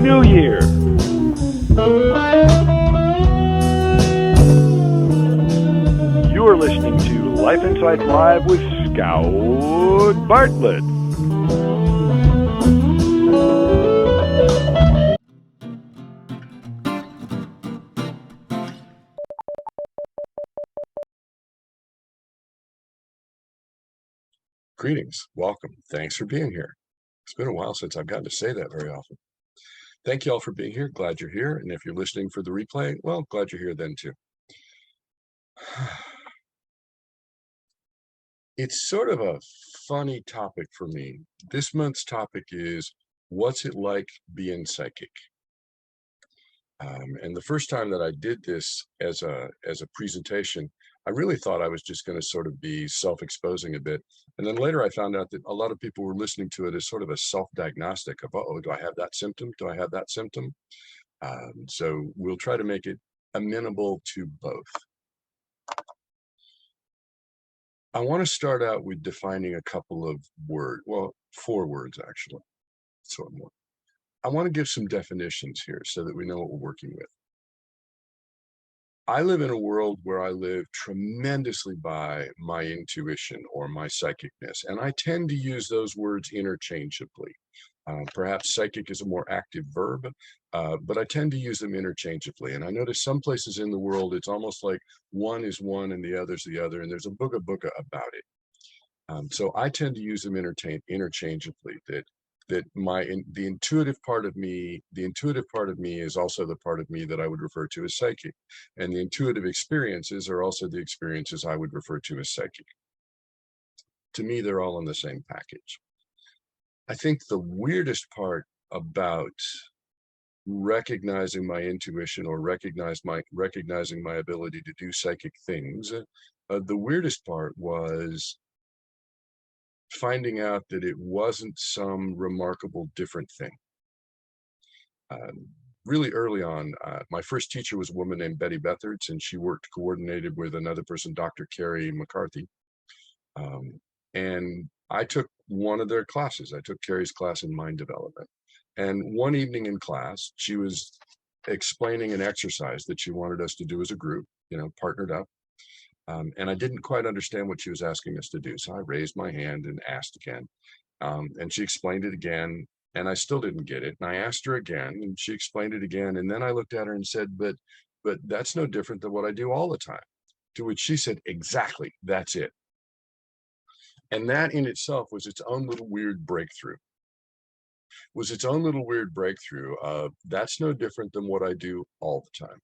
New Year! You are listening to Life Insight Live with Scout Bartlett. Greetings, welcome. Thanks for being here. It's been a while since I've gotten to say that very often. Thank you all for being here. Glad you're here. And if you're listening for the replay, well, glad you're here then too. It's sort of a funny topic for me. This month's topic is, what's it like being psychic? And the first time that I did this as a presentation, I really thought I was just going to sort of be self-exposing a bit. And then later I found out that a lot of people were listening to it as sort of a self-diagnostic of, oh, do I have that symptom? Do I have that symptom? So we'll try to make it amenable to both. I want to start out with defining a couple of words, well, 4 words actually, sort of more. I want to give some definitions here so that we know what we're working with. I live in a world where I live tremendously by my intuition or my psychicness, and I tend to use those words interchangeably. Perhaps psychic is a more active verb, but I tend to use them interchangeably. And I notice some places in the world, it's almost like one is one and the other's the other, and there's a booga booga about it. So I tend to use them interchangeably, that the intuitive part of me is also the part of me that I would refer to as psychic, and the intuitive experiences are also the experiences I would refer to as psychic. To me, they're all in the same package. I think the weirdest part about recognizing my intuition or recognizing my ability to do psychic things, the weirdest part was finding out that it wasn't some remarkable different thing. Really early on, my first teacher was a woman named Betty Bethards, and she worked coordinated with another person, Dr. Carrie McCarthy. And I took one of their classes. I took Carrie's class in mind development. And one evening in class, she was explaining an exercise that she wanted us to do as a group, partnered up. And I didn't quite understand what she was asking us to do. So I raised my hand and asked again. And she explained it again, and I still didn't get it. And I asked her again, and she explained it again. And then I looked at her and said, but that's no different than what I do all the time. To which she said, exactly, that's it. And that in itself was its own little weird breakthrough. That's no different than what I do all the time.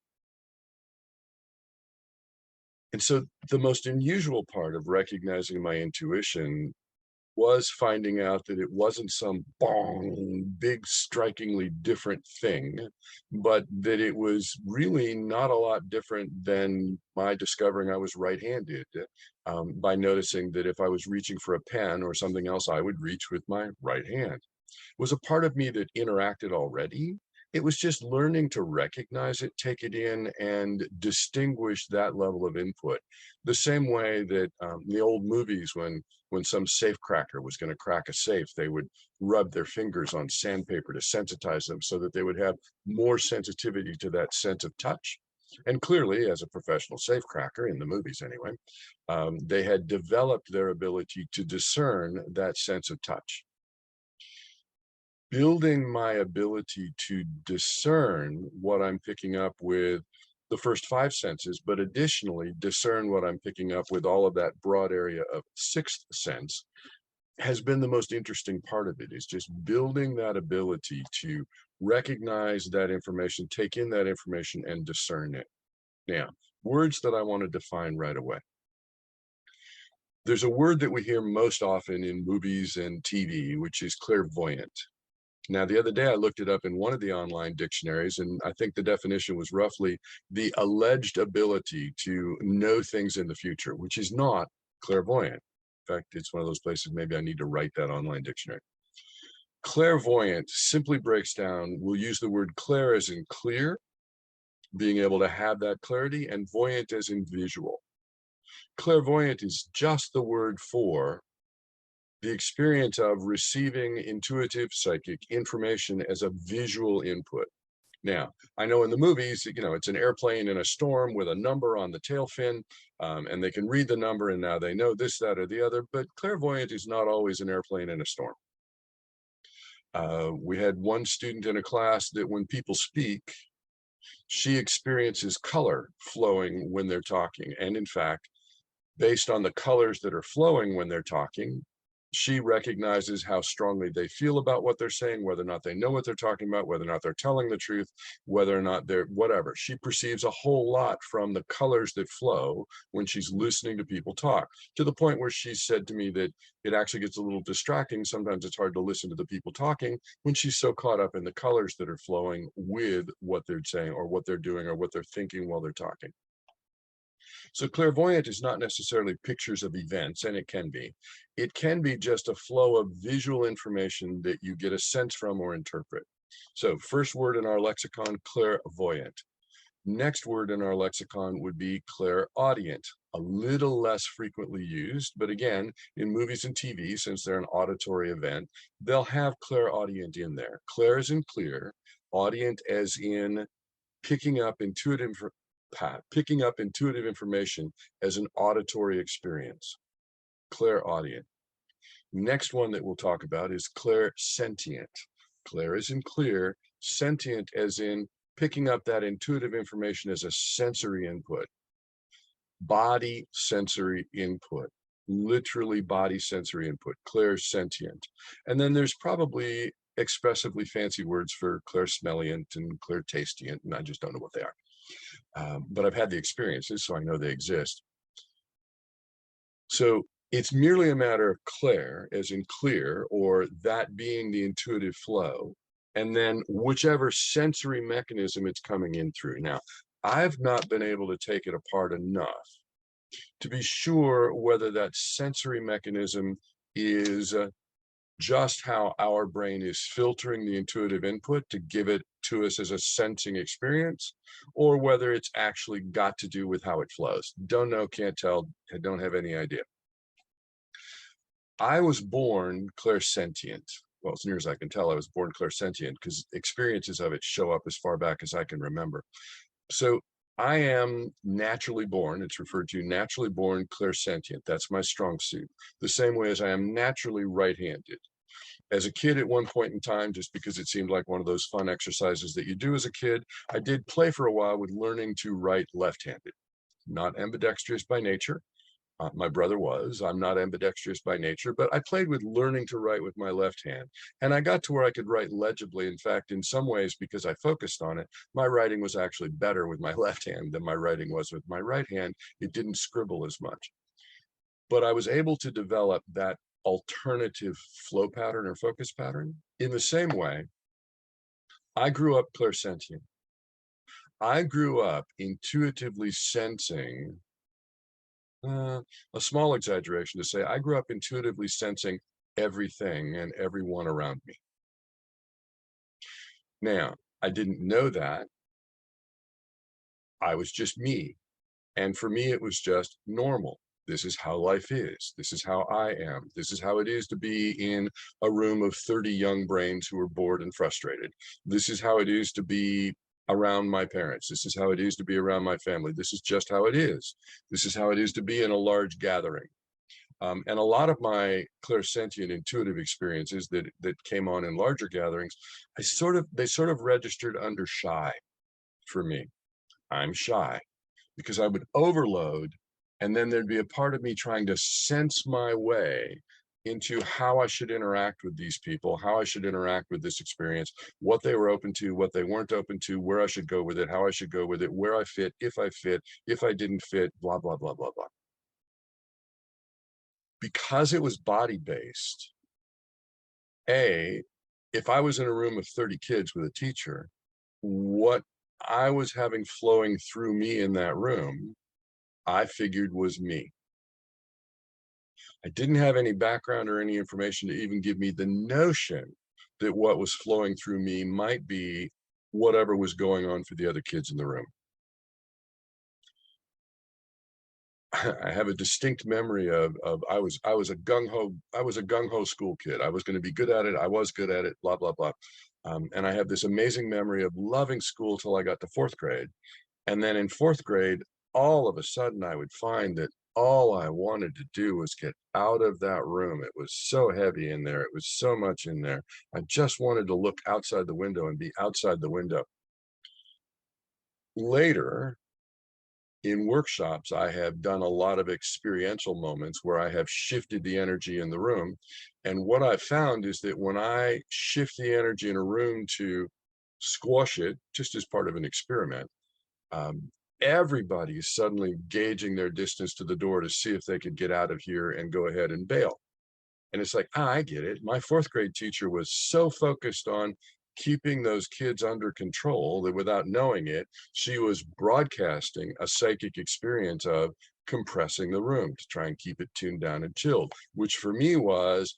And so the most unusual part of recognizing my intuition was finding out that it wasn't some big, strikingly different thing, but that it was really not a lot different than my discovering I was right-handed, by noticing that if I was reaching for a pen or something else, I would reach with my right hand. It was a part of me that interacted already. It was just learning to recognize it, take it in, and distinguish that level of input. The same way that the old movies, when some safe cracker was going to crack a safe, they would rub their fingers on sandpaper to sensitize them so that they would have more sensitivity to that sense of touch. And clearly, as a professional safe cracker, in the movies anyway, they had developed their ability to discern that sense of touch. Building my ability to discern what I'm picking up with the first 5 senses, but additionally discern what I'm picking up with all of that broad area of 6th sense, has been the most interesting part of it, is just building that ability to recognize that information, take in that information, and discern it. Now, words that I want to define right away. There's a word that we hear most often in movies and TV, which is clairvoyant. Now, the other day I looked it up in one of the online dictionaries, and I think the definition was roughly the alleged ability to know things in the future, which is not clairvoyant. In fact, it's one of those places maybe I need to write that online dictionary. Clairvoyant simply breaks down, we'll use the word clair as in clear, being able to have that clarity, and voyant as in visual. Clairvoyant is just the word for the experience of receiving intuitive psychic information as a visual input. Now, I know in the movies, it's an airplane in a storm with a number on the tail fin, and they can read the number, and now they know this, that, or the other. But clairvoyant is not always an airplane in a storm. We had one student in a class that when people speak, she experiences color flowing when they're talking. And in fact, based on the colors that are flowing when they're talking, she recognizes how strongly they feel about what they're saying, whether or not they know what they're talking about, whether or not they're telling the truth, whether or not they're whatever. She perceives a whole lot from the colors that flow when she's listening to people talk, to the point where she said to me that it actually gets a little distracting. Sometimes it's hard to listen to the people talking when she's so caught up in the colors that are flowing with what they're saying or what they're doing or what they're thinking while they're talking. So clairvoyant is not necessarily pictures of events, and it can be. It can be just a flow of visual information that you get a sense from or interpret. So first word in our lexicon, clairvoyant. Next word in our lexicon would be clairaudient, a little less frequently used, but again, in movies and TV, since they're an auditory event, they'll have clairaudient in there. Clair as in clear, audient as in picking up intuitive information as an auditory experience. Clairaudient. Next one that we'll talk about is clairsentient. Clair as in clear, sentient as in picking up that intuitive information as a sensory input. Body sensory input. Literally body sensory input. Clairsentient. And then there's probably expressively fancy words for clairsmellient and clairtastient, and I just don't know what they are. But I've had the experiences, so I know they exist. So it's merely a matter of clair, as in clear, or that being the intuitive flow, and then whichever sensory mechanism it's coming in through. Now, I've not been able to take it apart enough to be sure whether that sensory mechanism is just how our brain is filtering the intuitive input to give it to us as a sensing experience, or whether it's actually got to do with how it flows. Don't know, can't tell, I don't have any idea. I was born clairsentient. Well, as near as I can tell, I was born clairsentient because experiences of it show up as far back as I can remember. So I am naturally born, it's referred to naturally born clairsentient. That's my strong suit. The same way as I am naturally right-handed. As a kid at one point in time, just because it seemed like one of those fun exercises that you do as a kid, I did play for a while with learning to write left-handed. Not ambidextrous by nature. My brother was. I'm not ambidextrous by nature, but I played with learning to write with my left hand. And I got to where I could write legibly. In fact, in some ways, because I focused on it, my writing was actually better with my left hand than my writing was with my right hand. It didn't scribble as much. But I was able to develop that alternative flow pattern or focus pattern. In the same way, I grew up clairsentient. I grew up intuitively sensing, a small exaggeration to say, I grew up intuitively sensing everything and everyone around me. Now, I didn't know that. I was just me. And for me, it was just normal. This is how life is. This is how I am. This is how it is to be in a room of 30 young brains who are bored and frustrated. This is how it is to be around my parents. This is how it is to be around my family. This is just how it is. This is how it is to be in a large gathering. And a lot of my clairsentient intuitive experiences that came on in larger gatherings, they sort of registered under shy for me. I'm shy because I would overload, and then there'd be a part of me trying to sense my way into how I should interact with these people, how I should interact with this experience, what they were open to, what they weren't open to, where I should go with it, how I should go with it, where I fit, if I didn't fit, blah, blah, blah, blah, blah. Because it was body-based, if I was in a room of 30 kids with a teacher, what I was having flowing through me in that room, I figured was me. I didn't have any background or any information to even give me the notion that what was flowing through me might be whatever was going on for the other kids in the room. I have a distinct memory of I was a gung ho school kid. I was going to be good at it. I was good at it. Blah blah blah. And I have this amazing memory of loving school till I got to fourth grade. And then in fourth grade, all of a sudden, I would find that all I wanted to do was get out of that room. It was so heavy in there. It was so much in there. I just wanted to look outside the window and be outside the window. Later, in workshops, I have done a lot of experiential moments where I have shifted the energy in the room. And what I found is that when I shift the energy in a room to squash it, just as part of an experiment, um, everybody is suddenly gauging their distance to the door to see if they could get out of here and go ahead and bail. And it's like, I get it. My fourth grade teacher was so focused on keeping those kids under control that without knowing it, she was broadcasting a psychic experience of compressing the room to try and keep it tuned down and chilled, which for me was,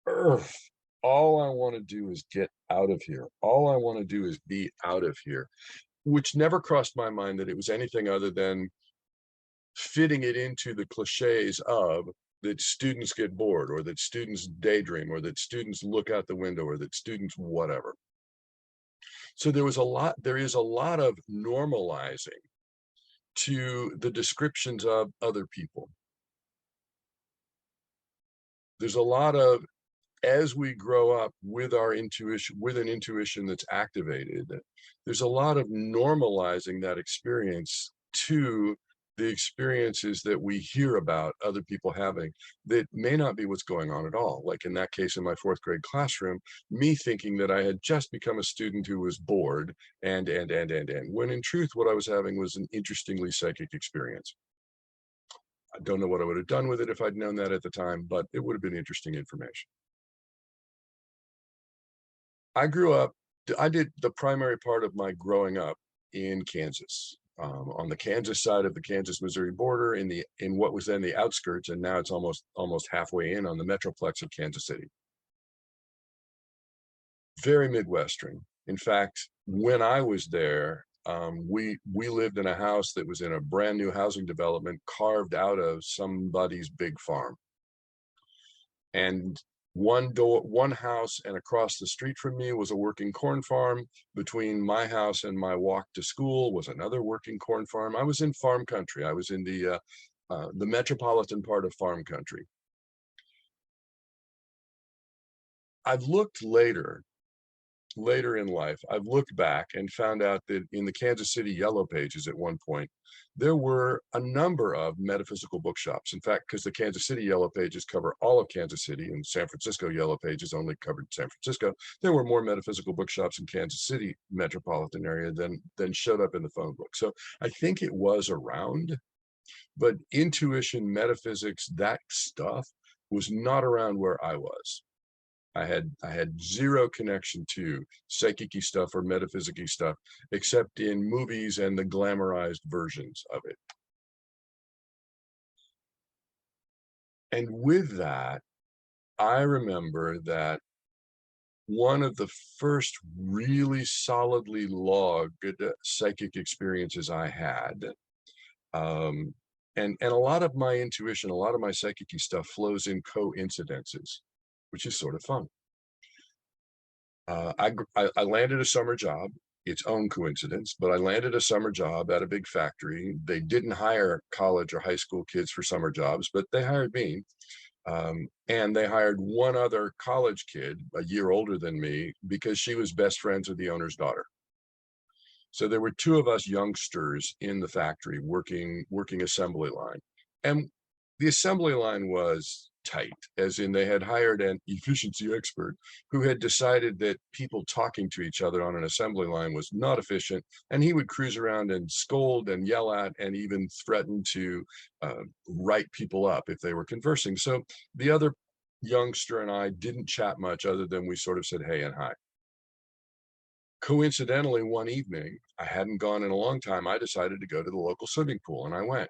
earth. All I want to do is get out of here. All I want to do is be out of here, which never crossed my mind that it was anything other than fitting it into the cliches of that students get bored or that students daydream or that students look out the window or that students whatever. So there is a lot of normalizing to the descriptions of other people. There's a lot of, as we grow up with our intuition, with an intuition that's activated, there's a lot of normalizing that experience to the experiences that we hear about other people having that may not be what's going on at all. Like in that case, in my fourth grade classroom, me thinking that I had just become a student who was bored and, when in truth, what I was having was an interestingly psychic experience. I don't know what I would have done with it if I'd known that at the time, but it would have been interesting information. I grew up, I did the primary part of my growing up in Kansas, on the Kansas side of the Kansas-Missouri border in what was then the outskirts, and now it's almost halfway in on the metroplex of Kansas City. Very Midwestern. In fact, when I was there, we lived in a house that was in a brand new housing development carved out of somebody's big farm. And one house and across the street from me was a working corn farm. Between my house and my walk to school was another working corn farm. I was in farm country. I was in the metropolitan part of farm country. I've looked later in life, I've looked back and found out that in the Kansas City Yellow Pages at one point, there were a number of metaphysical bookshops. In fact, because the Kansas City Yellow Pages cover all of Kansas City and San Francisco Yellow Pages only covered San Francisco, there were more metaphysical bookshops in Kansas City metropolitan area than showed up in the phone book. So I think it was around, but intuition, metaphysics, that stuff was not around where I was. I had zero connection to psychic-y stuff or metaphysic-y stuff, except in movies and the glamorized versions of it. And with that, I remember that one of the first really solidly logged psychic experiences I had, um, and a lot of my intuition, a lot of my psychic-y stuff flows in coincidences, which is sort of fun. I landed a summer job, its own coincidence, but I landed a summer job at a big factory. They didn't hire college or high school kids for summer jobs, but they hired me. And they hired one other college kid, a year older than me, because she was best friends with the owner's daughter. So there were two of us youngsters in the factory working assembly line. And the assembly line was tight, as in they had hired an efficiency expert who had decided that people talking to each other on an assembly line was not efficient, and he would cruise around and scold and yell at and even threaten to write people up if they were conversing. So the other youngster and I didn't chat much other than we sort of said hey and hi. Coincidentally, one evening, I hadn't gone in a long time, I decided to go to the local swimming pool, and I went.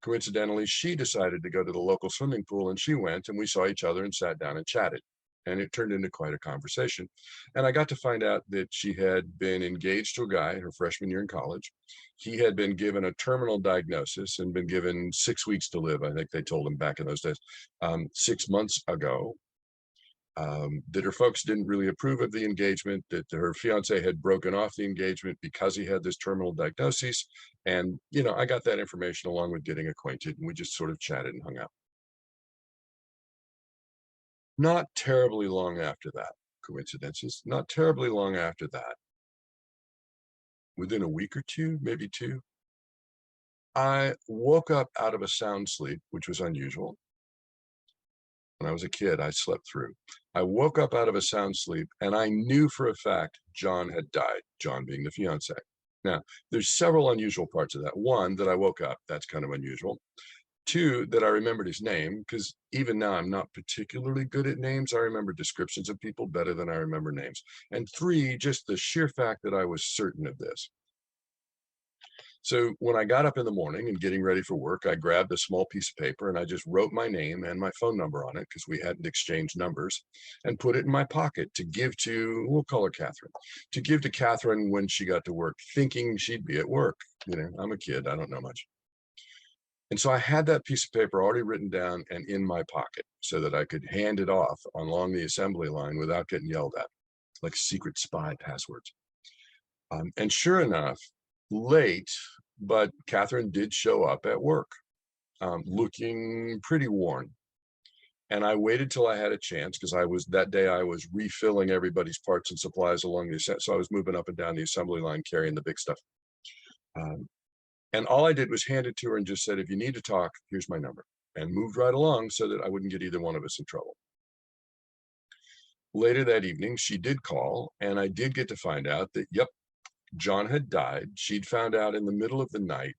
Coincidentally, she decided to go to the local swimming pool, and she went, and we saw each other and sat down and chatted. And it turned into quite a conversation. And I got to find out that she had been engaged to a guy her freshman year in college. He had been given a terminal diagnosis and been given 6 weeks to live. I think they told him back in those days, 6 months ago. That her folks didn't really approve of the engagement, that her fiance had broken off the engagement because he had this terminal diagnosis. And, I got that information along with getting acquainted, and we just sort of chatted and hung out. Not terribly long after that, coincidences, not terribly long after that, within a week or two, maybe two, I woke up out of a sound sleep, which was unusual. When I was a kid, I slept through. I woke up out of a sound sleep and I knew for a fact John had died, John being the fiance. Now, there's several unusual parts of that. One, that I woke up, that's kind of unusual. Two, that I remembered his name, because even now I'm not particularly good at names. I remember descriptions of people better than I remember names. And three, just the sheer fact that I was certain of this. So when I got up in the morning and getting ready for work, I grabbed a small piece of paper and I just wrote my name and my phone number on it, because we hadn't exchanged numbers, and put it in my pocket to give to, we'll call her Catherine, to give to Catherine when she got to work, thinking she'd be at work. I'm a kid, I don't know much. And so I had that piece of paper already written down and in my pocket so that I could hand it off along the assembly line without getting yelled at, like secret spy passwords. And sure enough, late, but Catherine did show up at work, looking pretty worn. And I waited till I had a chance, because that day I was refilling everybody's parts and supplies along the so I was moving up and down the assembly line carrying the big stuff. And all I did was hand it to her and just said, if you need to talk, here's my number, and moved right along so that I wouldn't get either one of us in trouble. Later that evening, she did call, and I did get to find out that, yep, John had died. She'd found out in the middle of the night,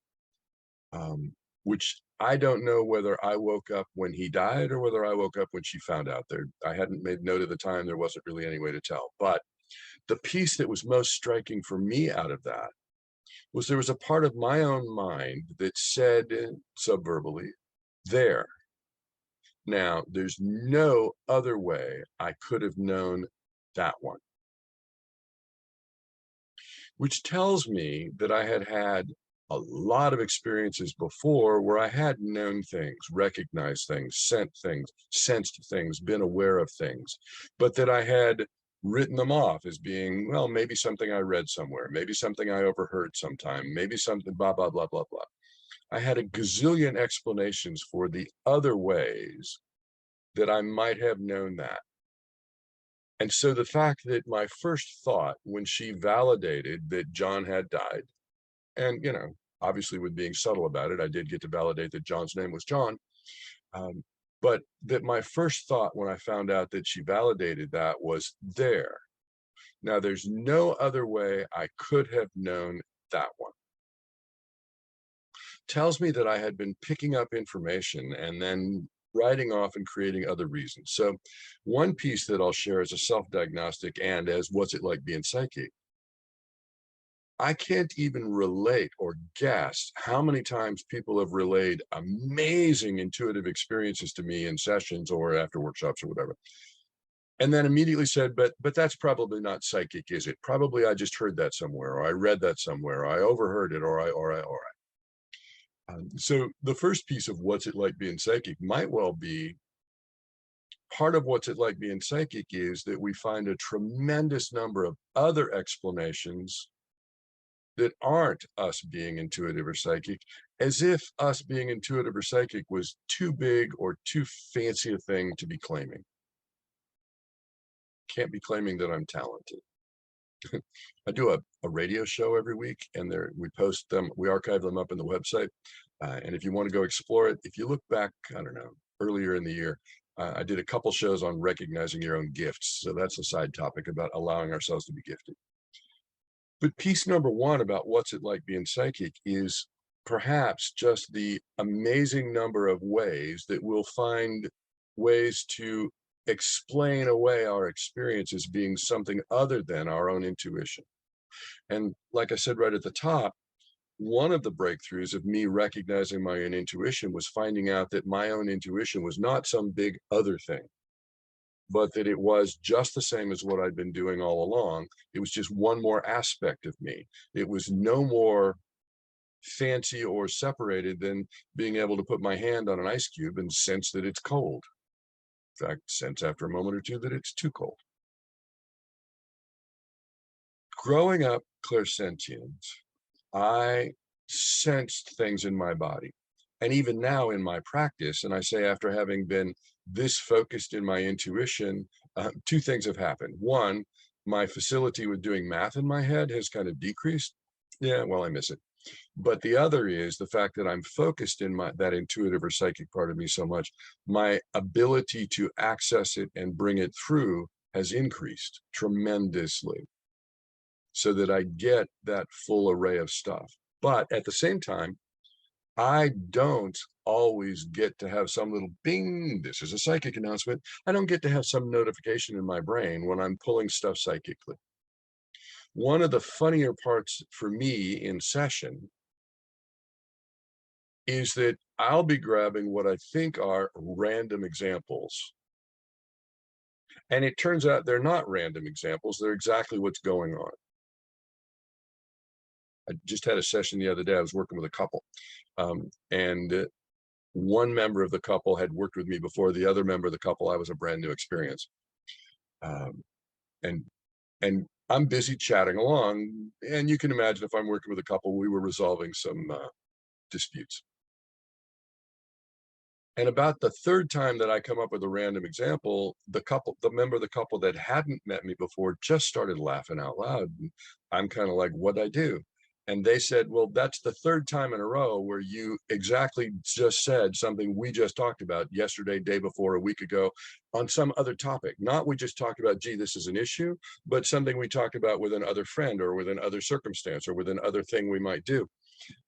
which I don't know whether I woke up when he died or whether I woke up when she found out. I hadn't made note of the time. There wasn't really any way to tell. But the piece that was most striking for me out of that was there was a part of my own mind that said subverbally, there. Now, there's no other way I could have known that one. Which tells me that I had had a lot of experiences before where I had known things, recognized things, sensed things, been aware of things, but that I had written them off as being, well, maybe something I read somewhere, maybe something I overheard sometime, maybe something blah, blah, blah, blah, blah. I had a gazillion explanations for the other ways that I might have known that. And so the fact that my first thought when she validated that John had died, and, obviously with being subtle about it, I did get to validate that John's name was John. But that my first thought when I found out that she validated that was there. Now, there's no other way I could have known that one. Tells me that I had been picking up information and then writing off and creating other reasons. So one piece that I'll share as a self-diagnostic and as what's it like being psychic. I can't even relate or guess how many times people have relayed amazing intuitive experiences to me in sessions or after workshops or whatever. And then immediately said, but that's probably not psychic, is it? Probably I just heard that somewhere, or I read that somewhere, or I overheard it, or I. So the first piece of what's it like being psychic might well be part of what's it like being psychic is that we find a tremendous number of other explanations that aren't us being intuitive or psychic, as if us being intuitive or psychic was too big or too fancy a thing to be claiming. Can't be claiming that I'm talented. I do a radio show every week, and we post them, we archive them up in the website. And if you want to go explore it, if you look back, I don't know, earlier in the year, I did a couple shows on recognizing your own gifts. So that's a side topic about allowing ourselves to be gifted. But piece number one about what's it like being psychic is perhaps just the amazing number of ways that we'll find ways to explain away our experience as being something other than our own intuition. And like I said right at the top, one of the breakthroughs of me recognizing my own intuition was finding out that my own intuition was not some big other thing. but that it was just the same as what I'd been doing all along. It was just one more aspect of me. It was no more fancy or separated than being able to put my hand on an ice cube and sense that it's cold. In fact, sense after a moment or two that it's too cold. Growing up clairsentient, I sensed things in my body. And even now in my practice, and I say after having been this focused in my intuition, two things have happened. One, my facility with doing math in my head has kind of decreased. Yeah, well, I miss it. But the other is the fact that I'm focused in that intuitive or psychic part of me so much, my ability to access it and bring it through has increased tremendously, so that I get that full array of stuff. But at the same time, I don't always get to have some little bing, this is a psychic announcement. I don't get to have some notification in my brain when I'm pulling stuff psychically. One of the funnier parts for me in session is that I'll be grabbing what I think are random examples. And it turns out they're not random examples, they're exactly what's going on. I just had a session the other day. I was working with a couple, and one member of the couple had worked with me before. The other member of the couple, I was a brand new experience. Um, and and I'm busy chatting along, and you can imagine if I'm working with a couple, we were resolving some disputes. And about the third time that I come up with a random example, the member of the couple that hadn't met me before just started laughing out loud. And I'm kind of like, what'd I do? And they said, well, that's the third time in a row where you exactly just said something we just talked about yesterday, day before, a week ago on some other topic. Not we just talked about, gee, this is an issue, but something we talked about with another friend or with another circumstance or with another thing we might do.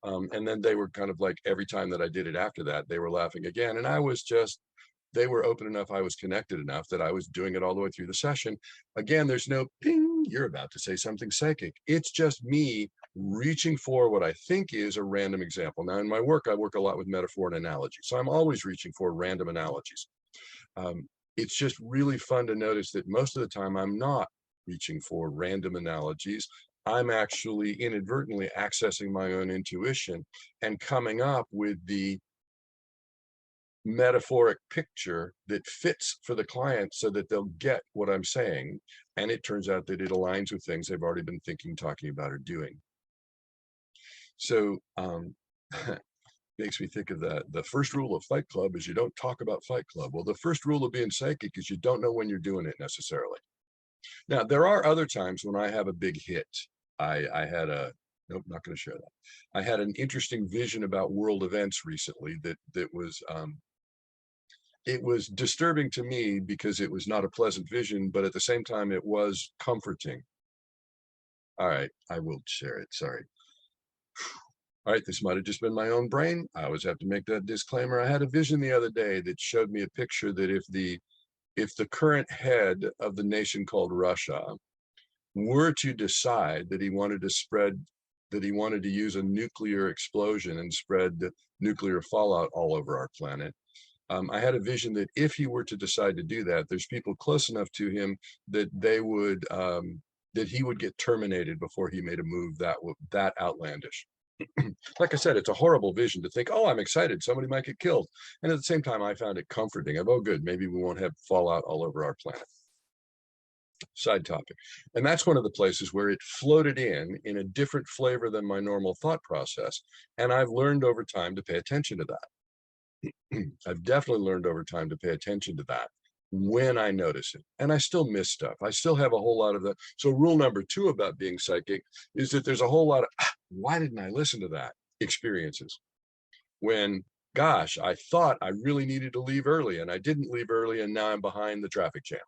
And then they were kind of like, every time that I did it after that, they were laughing again. And I was just, they were open enough, I was connected enough that I was doing it all the way through the session. Again, there's no ping, you're about to say something psychic. It's just me reaching for what I think is a random example. Now, in my work, I work a lot with metaphor and analogy. So I'm always reaching for random analogies. It's just really fun to notice that most of the time I'm not reaching for random analogies. I'm actually inadvertently accessing my own intuition and coming up with the metaphoric picture that fits for the client so that they'll get what I'm saying. And it turns out that it aligns with things they've already been thinking, talking about, or doing. So makes me think of the first rule of Fight Club is you don't talk about Fight Club. Well, the first rule of being psychic is you don't know when you're doing it necessarily. Now, there are other times when I have a big hit. I had a, nope, not going to share that. I had an interesting vision about world events recently that was, it was disturbing to me because it was not a pleasant vision, but at the same time, it was comforting. All right, I will share it. Sorry. All right, this might have just been my own brain. I always have to make that disclaimer. I had a vision the other day that showed me a picture that if the current head of the nation called Russia were to decide that he wanted to use a nuclear explosion and spread nuclear fallout all over our planet, I had a vision that if he were to decide to do that, there's people close enough to him that they would that he would get terminated before he made a move that outlandish. Like I said, it's a horrible vision to think, oh, I'm excited, somebody might get killed. And at the same time, I found it comforting of, oh, good, maybe we won't have fallout all over our planet. Side topic. And that's one of the places where it floated in a different flavor than my normal thought process. And I've learned over time to pay attention to that. I've definitely learned over time to pay attention to that when I notice it. And I still miss stuff. I still have a whole lot of that. So rule number 2 about being psychic is that there's a whole lot of, why didn't I listen to that experiences? When, gosh, I thought I really needed to leave early and I didn't leave early and now I'm behind the traffic jam.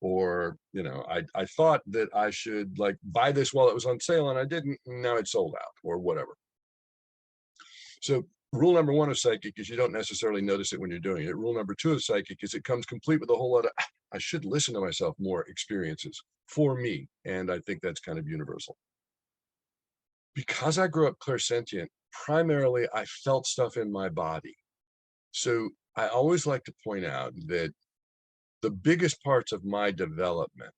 Or, I thought that I should like buy this while it was on sale and I didn't, and now it's sold out or whatever. So rule number 1 of psychic is you don't necessarily notice it when you're doing it. Rule number 2 of psychic is it comes complete with a whole lot of, I should listen to myself more experiences for me. And I think that's kind of universal. Because I grew up clairsentient, primarily I felt stuff in my body. So I always like to point out that The biggest parts of my development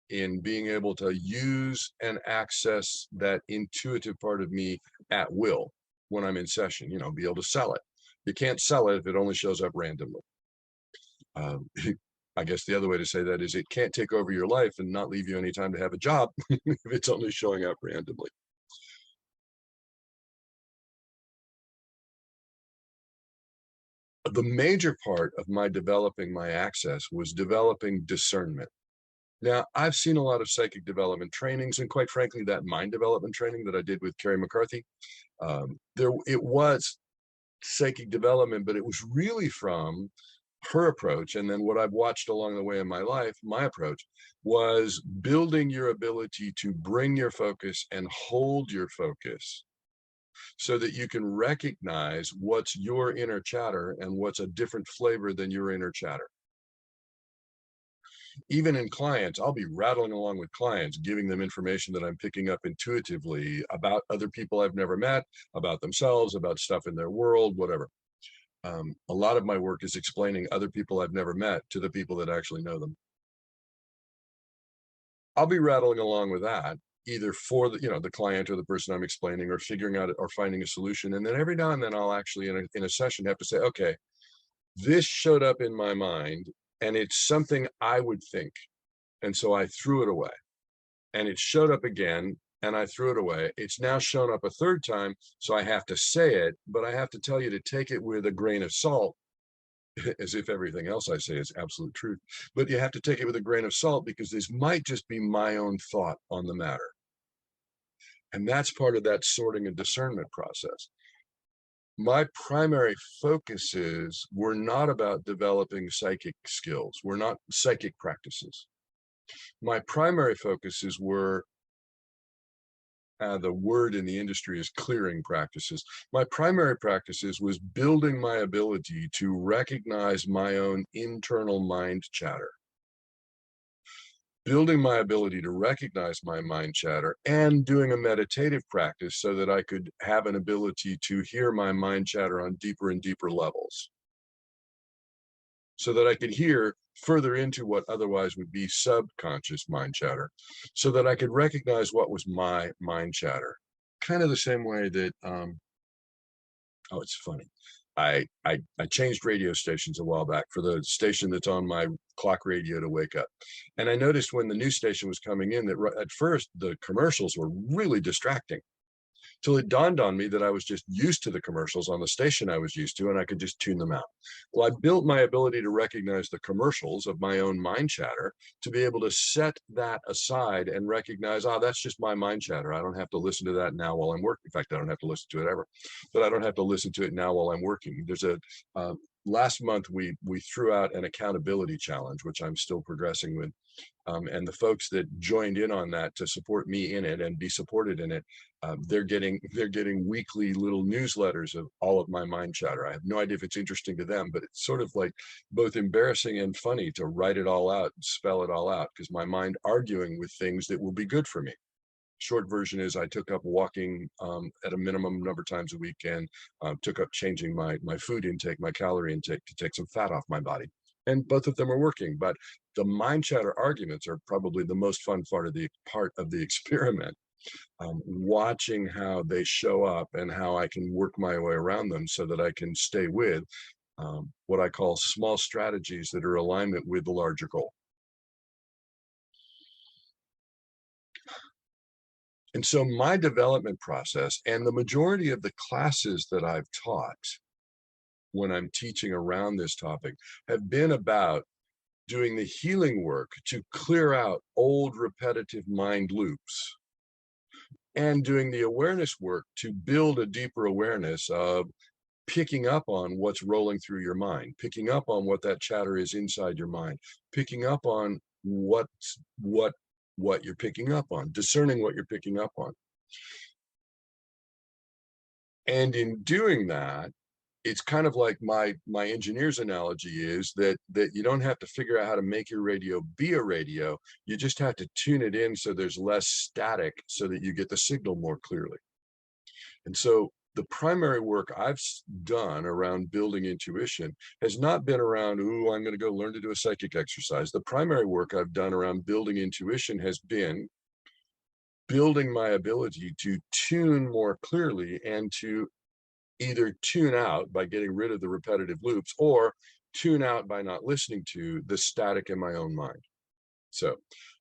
in being able to use and access that intuitive part of me at will when I'm in session, be able to sell it. You can't sell it if it only shows up randomly. Um, I guess the other way to say that is it can't take over your life and not leave you any time to have a job if it's only showing up randomly. The major part of my developing my access was developing discernment. Now, I've seen a lot of psychic development trainings, and quite frankly, that mind development training that I did with Carrie McCarthy, it was psychic development, but it was really from her approach. And then what I've watched along the way in my life, my approach was building your ability to bring your focus and hold your focus so that you can recognize what's your inner chatter and what's a different flavor than your inner chatter. Even in clients, I'll be rattling along with clients, giving them information that I'm picking up intuitively about other people I've never met, about themselves, about stuff in their world, whatever. A lot of my work is explaining other people I've never met to the people that actually know them. I'll be rattling along with that, either for the client or the person I'm explaining, or figuring out or finding a solution. And then every now and then I'll actually in a session have to say, okay, this showed up in my mind and it's something I would think. And so I threw it away. And it showed up again and I threw it away. It's now shown up a third time. So I have to say it, but I have to tell you to take it with a grain of salt, as if everything else I say is absolute truth. But you have to take it with a grain of salt because this might just be my own thought on the matter. And that's part of that sorting and discernment process. My primary focuses were not about developing psychic skills, were not psychic practices. My primary focuses were, the word in the industry is clearing practices. My primary practices was building my ability to recognize my own internal mind chatter. Building my ability to recognize my mind chatter and doing a meditative practice so that I could have an ability to hear my mind chatter on deeper and deeper levels. So that I could hear further into what otherwise would be subconscious mind chatter, so that I could recognize what was my mind chatter. Kind of the same way that, oh, it's funny. I changed radio stations a while back for the station that's on my clock radio to wake up. And I noticed when the new station was coming in that at first the commercials were really distracting, till it dawned on me that I was just used to the commercials on the station I was used to, and I could just tune them out. Well, I built my ability to recognize the commercials of my own mind chatter to be able to set that aside and recognize, that's just my mind chatter. I don't have to listen to that now while I'm working. In fact, I don't have to listen to it ever, but I don't have to listen to it now while I'm working. There's last month we threw out an accountability challenge, which I'm still progressing with. And the folks that joined in on that to support me in it and be supported in it, they're getting weekly little newsletters of all of my mind chatter. I have no idea if it's interesting to them, but it's sort of like both embarrassing and funny to write it all out and spell it all out, because my mind arguing with things that will be good for me. Short version is I took up walking at a minimum number of times a week, and took up changing my food intake, my calorie intake, to take some fat off my body. And both of them are working, but the mind chatter arguments are probably the most fun part of the experiment. Watching how they show up and how I can work my way around them so that I can stay with what I call small strategies that are alignment with the larger goal. And so my development process and the majority of the classes that I've taught when I'm teaching around this topic have been about doing the healing work to clear out old repetitive mind loops, and doing the awareness work to build a deeper awareness of picking up on what's rolling through your mind, picking up on what that chatter is inside your mind, picking up on what you're picking up on, discerning what you're picking up on. And in doing that, it's kind of like my engineer's analogy is that you don't have to figure out how to make your radio be a radio. You just have to tune it in so there's less static so that you get the signal more clearly. And so the primary work I've done around building intuition has not been around, ooh, I'm going to go learn to do a psychic exercise. The primary work I've done around building intuition has been building my ability to tune more clearly and to either tune out by getting rid of the repetitive loops or tune out by not listening to the static in my own mind. So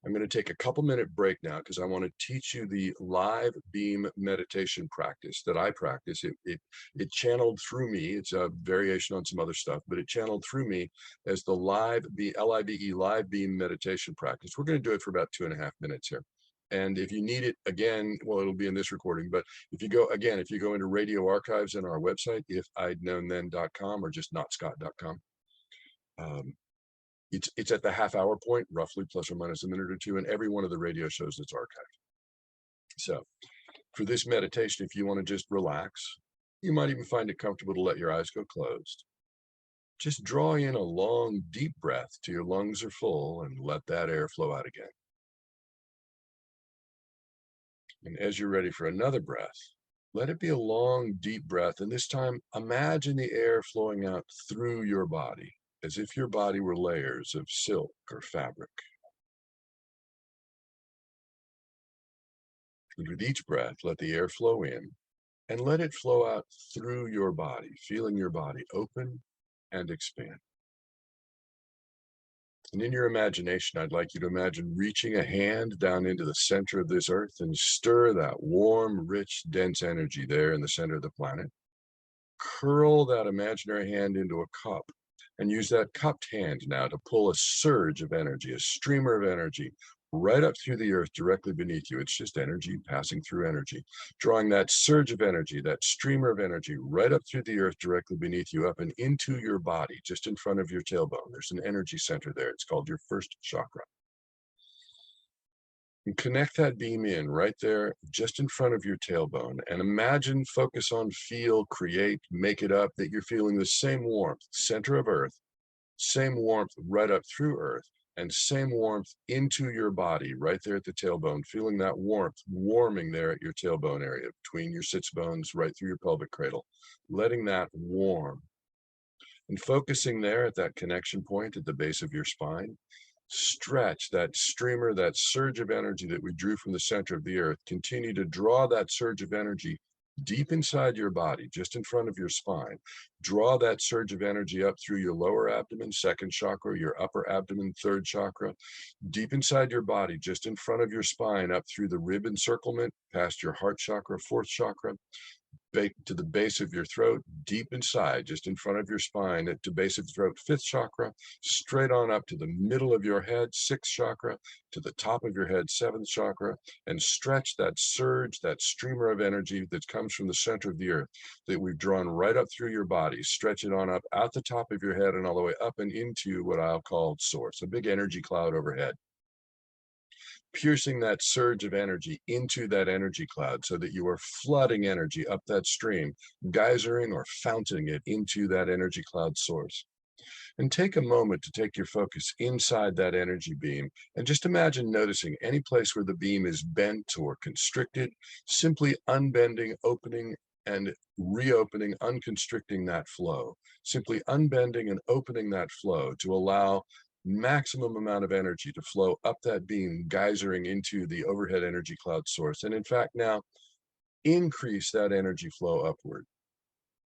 I'm going to take a couple minute break now because I want to teach you the live beam meditation practice that I practice. It channeled through me. It's a variation on some other stuff, but it channeled through me as the LIVE live beam meditation practice. We're going to do it for about 2.5 minutes here. And if you need it again, well, it'll be in this recording, but if you go into radio archives in our website, ifidknownthen.com or just notscott.com, it's at the half-hour point, roughly, plus or minus a minute or two, in every one of the radio shows that's archived. So for this meditation, if you want to just relax, you might even find it comfortable to let your eyes go closed. Just draw in a long, deep breath till your lungs are full and let that air flow out again. And as you're ready for another breath, let it be a long, deep breath. And this time, imagine the air flowing out through your body, as if your body were layers of silk or fabric. And with each breath, let the air flow in and let it flow out through your body, feeling your body open and expand. And in your imagination, I'd like you to imagine reaching a hand down into the center of this earth and stir that warm, rich, dense energy there in the center of the planet. Curl that imaginary hand into a cup and use that cupped hand now to pull a surge of energy, a streamer of energy right up through the earth directly beneath you. It's just energy passing through energy, drawing that surge of energy, that streamer of energy right up through the earth directly beneath you, up and into your body, just in front of your tailbone. There's an energy center there. It's called your first chakra. And connect that beam in right there, just in front of your tailbone. And imagine, focus on, feel, create, make it up that you're feeling the same warmth, center of earth, same warmth right up through earth, and same warmth into your body right there at the tailbone, feeling that warmth warming there at your tailbone area, between your sits bones, right through your pelvic cradle, letting that warm. And focusing there at that connection point at the base of your spine, stretch that streamer, that surge of energy that we drew from the center of the earth. Continue to draw that surge of energy deep inside your body, just in front of your spine. Draw that surge of energy up through your lower abdomen, second chakra, your upper abdomen, third chakra, deep inside your body, just in front of your spine, up through the rib encirclement, past your heart chakra, fourth chakra, to the base of your throat, deep inside, just in front of your spine, at the base of the throat, fifth chakra, straight on up to the middle of your head, sixth chakra, to the top of your head, seventh chakra, and stretch that surge, that streamer of energy that comes from the center of the earth that we've drawn right up through your body. Stretch it on up out the top of your head and all the way up and into what I'll call source, a big energy cloud overhead, piercing that surge of energy into that energy cloud so that you are flooding energy up that stream, geysering or fountaining it into that energy cloud source. And take a moment to take your focus inside that energy beam and just imagine noticing any place where the beam is bent or constricted, simply unbending, opening, and reopening, unconstricting that flow, simply unbending and opening that flow to allow maximum amount of energy to flow up that beam, geysering into the overhead energy cloud source. And in fact, now increase that energy flow upward.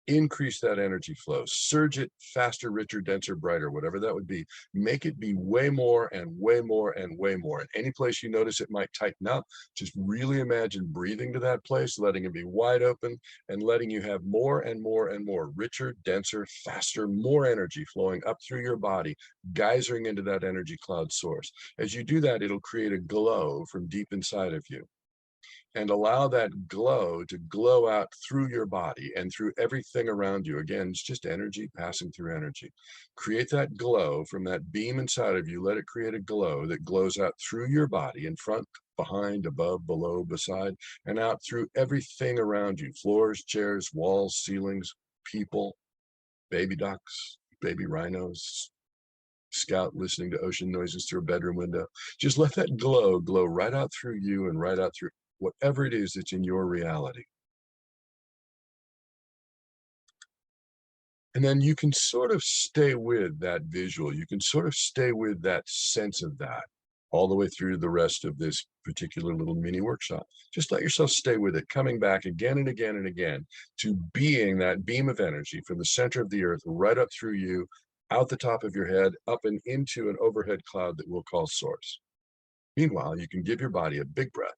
Increase that energy flow, surge it faster, richer, denser, brighter, whatever that would be. Make it be way more and way more and way more. And any place you notice it might tighten up, just really imagine breathing to that place, letting it be wide open and letting you have more and more and more, richer, denser, faster, more energy flowing up through your body, geysering into that energy cloud source. As you do that, it'll create a glow from deep inside of you. And allow that glow to glow out through your body and through everything around you. Again, it's just energy passing through energy. Create that glow from that beam inside of you. Let it create a glow that glows out through your body, in front, behind, above, below, beside, and out through everything around you. Floors, chairs, walls, ceilings, people, baby ducks, baby rhinos, scout listening to ocean noises through a bedroom window. Just let that glow right out through you and right out through whatever it is that's in your reality. And then you can sort of stay with that visual. You can sort of stay with that sense of that all the way through the rest of this particular little mini workshop. Just let yourself stay with it, coming back again and again and again to being that beam of energy from the center of the earth right up through you, out the top of your head, up and into an overhead cloud that we'll call source. Meanwhile, you can give your body a big breath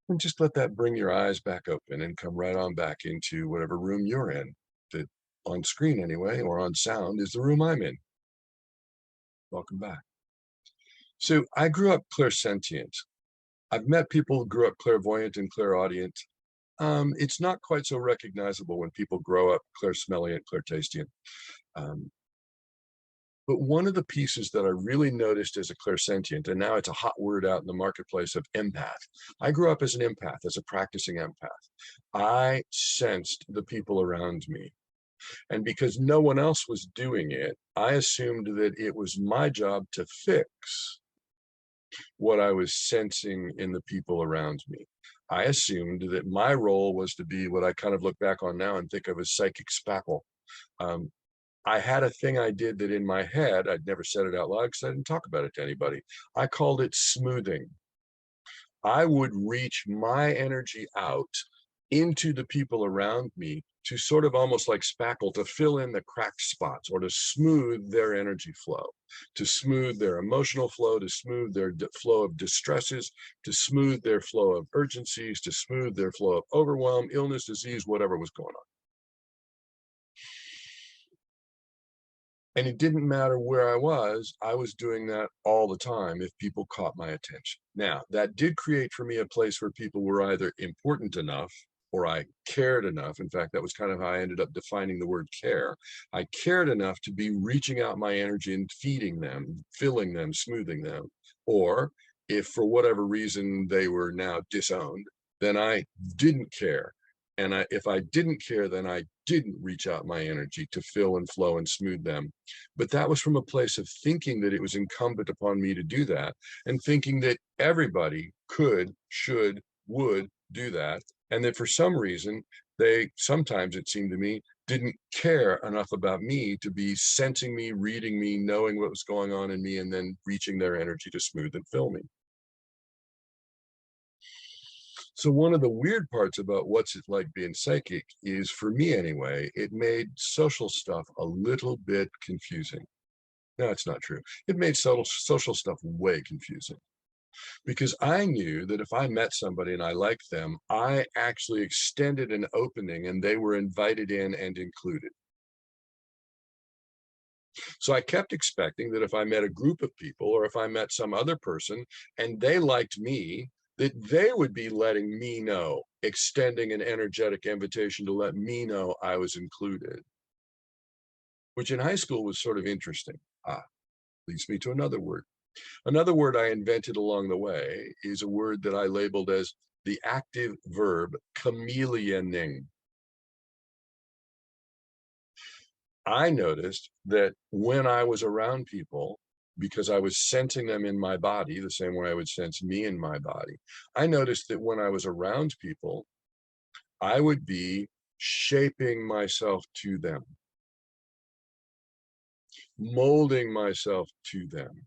and just let that bring your eyes back open and come right on back into whatever room you're in. That on screen anyway, or on sound, is the room I'm in. Welcome back. So I grew up clairsentient. I've met people who grew up clairvoyant and clairaudient. It's not quite so recognizable when people grow up clairsmellient, clairtastient. Um, but one of the pieces that I really noticed as a clairsentient, and now it's a hot word out in the marketplace, of empath. I grew up as an empath, as a practicing empath. I sensed the people around me. And because no one else was doing it, I assumed that it was my job to fix what I was sensing in the people around me. I assumed that my role was to be what I kind of look back on now and think of as psychic spackle. Um, I had a thing I did that in my head, I'd never said it out loud because I didn't talk about it to anybody. I called it smoothing. I would reach my energy out into the people around me to sort of almost like spackle, to fill in the cracked spots or to smooth their energy flow, to smooth their emotional flow, to smooth their flow of distresses, to smooth their flow of urgencies, to smooth their flow of overwhelm, illness, disease, whatever was going on. And it didn't matter where I was doing that all the time if people caught my attention. Now, that did create for me a place where people were either important enough or I cared enough. In fact, that was kind of how I ended up defining the word care. I cared enough to be reaching out my energy and feeding them, filling them, smoothing them. Or if for whatever reason they were now disowned, then I didn't care. And if I didn't care, then I didn't reach out my energy to fill and flow and smooth them. But that was from a place of thinking that it was incumbent upon me to do that, and thinking that everybody could, should, would do that. And that for some reason, they sometimes, it seemed to me, didn't care enough about me to be sensing me, reading me, knowing what was going on in me, and then reaching their energy to smooth and fill me. So one of the weird parts about what's it like being psychic is, for me anyway, it made social stuff a little bit confusing. No, it's not true. It made social stuff way confusing because I knew that if I met somebody and I liked them, I actually extended an opening and they were invited in and included. So I kept expecting that if I met a group of people or if I met some other person and they liked me, that they would be letting me know, extending an energetic invitation to let me know I was included, which in high school was sort of interesting. Leads me to another word. Another word I invented along the way is a word that I labeled as the active verb chameleoning. I noticed that when I was around people, because I was sensing them in my body the same way I would sense me in my body, I noticed that when I was around people, I would be shaping myself to them, molding myself to them,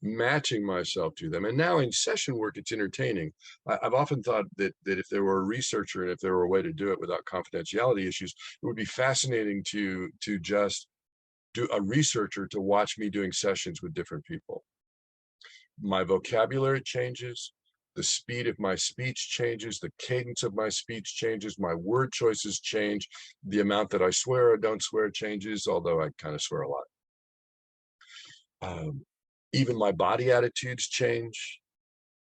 matching myself to them. And now in session work, it's entertaining. I've often thought that if there were a researcher and if there were a way to do it without confidentiality issues, it would be fascinating to just do a researcher to watch me doing sessions with different people. My vocabulary changes, the speed of my speech changes, the cadence of my speech changes, my word choices change, the amount that I swear or don't swear changes, although I kind of swear a lot. Even my body attitudes change,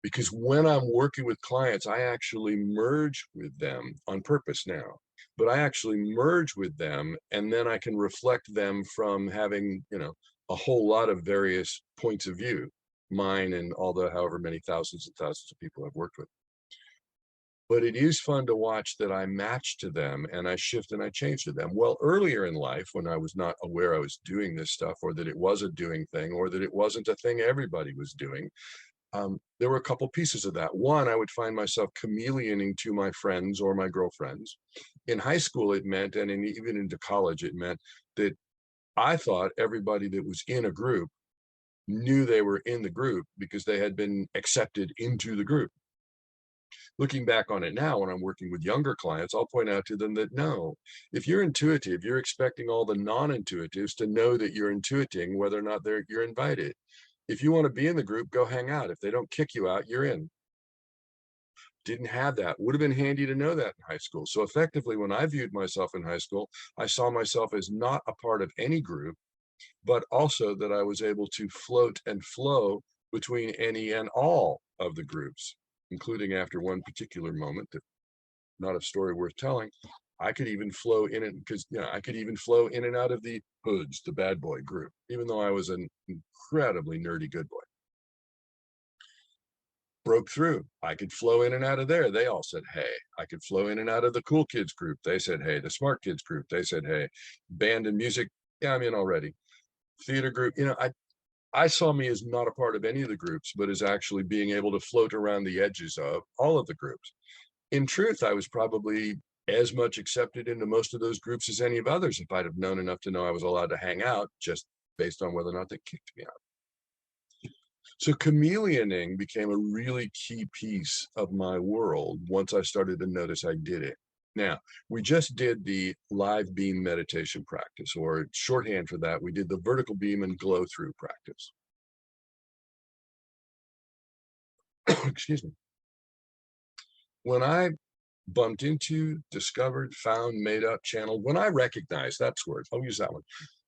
because when I'm working with clients, I actually merge with them on purpose now. But I actually merge with them, and then I can reflect them from having, a whole lot of various points of view, mine and all the however many thousands and thousands of people I've worked with. But it is fun to watch that I match to them and I shift and I change to them. Well, earlier in life, when I was not aware I was doing this stuff, or that it was a doing thing, or that it wasn't a thing everybody was doing, there were a couple pieces of that. One, I would find myself chameleoning to my friends or my girlfriends. In high school, it meant, and even into college, it meant that I thought everybody that was in a group knew they were in the group because they had been accepted into the group. Looking back on it now, when I'm working with younger clients, I'll point out to them that no, if you're intuitive, you're expecting all the non-intuitives to know that you're intuiting whether or not you're invited. If you want to be in the group, go hang out. If they don't kick you out, you're in. Didn't have that. Would have been handy to know that in high school. So effectively, when I viewed myself in high school, I saw myself as not a part of any group, but also that I was able to float and flow between any and all of the groups, including after one particular moment that not a story worth telling. I could even flow in it because I could even flow in and out of the hoods, the bad boy group, even though I was an incredibly nerdy good boy. Broke through. I could flow in and out of there. They all said, hey. I could flow in and out of the cool kids group. They said, hey. The smart kids group. They said, hey. Band and music. Yeah, I'm in already. Theater group. I saw me as not a part of any of the groups, but as actually being able to float around the edges of all of the groups. In truth, I was probably as much accepted into most of those groups as any of others if I'd have known enough to know I was allowed to hang out, just based on whether or not they kicked me out. So chameleoning became a really key piece of my world once I started to notice I did it. Now, we just did the live beam meditation practice, or shorthand for that, we did the vertical beam and glow through practice. Excuse me. When I bumped into, discovered, found, made up, channeled, when I recognized, that's words, I'll use that one.